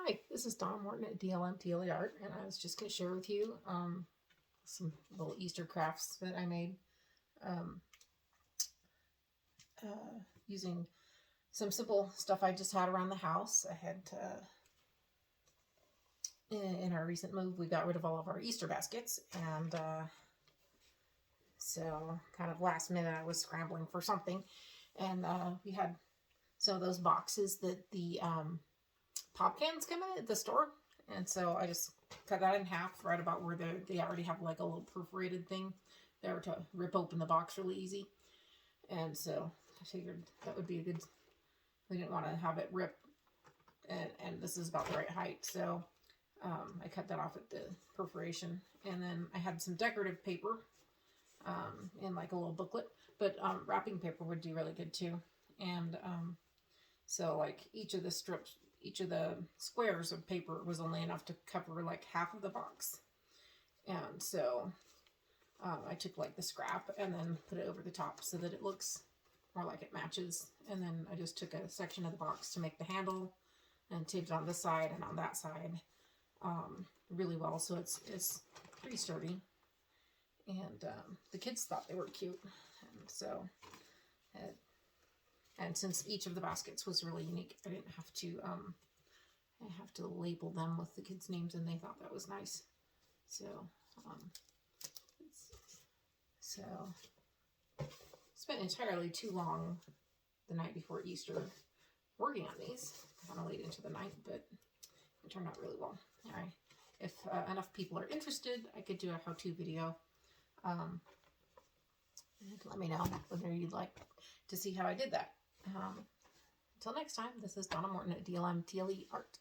Hi, this is Donna Morton at DLM TLE Art, and I was just going to share with you some little Easter crafts that I made um, using some simple stuff I just had around the house. I had in our recent move, we got rid of all of our Easter baskets, and so kind of last minute I was scrambling for something, and we had some of those boxes that the pop cans come in at the store. And so I just cut that in half right about where they already have like a little perforated thing there to rip open the box really easy. And so I figured that would be a good, we didn't want to have it rip, and this is about the right height. So I cut that off at the perforation. And then I had some decorative paper in like a little booklet, but wrapping paper would do really good too. And so like each of the squares of paper was only enough to cover like half of the box. And so I took like the scrap and then put it over the top so that it looks more like it matches. And then I just took a section of the box to make the handle and taped it on this side and on that side really well. So it's pretty sturdy. And the kids thought they were cute. And so and since each of the baskets was really unique, I didn't have to label them with the kids' names, and they thought that was nice. So, spent entirely too long the night before Easter working on these, kind of late into the night, but it turned out really well. All right, if enough people are interested, I could do a how-to video. And let me know whether you'd like to see how I did that. Until next time, this is Donna Morton at DLM TLE Art.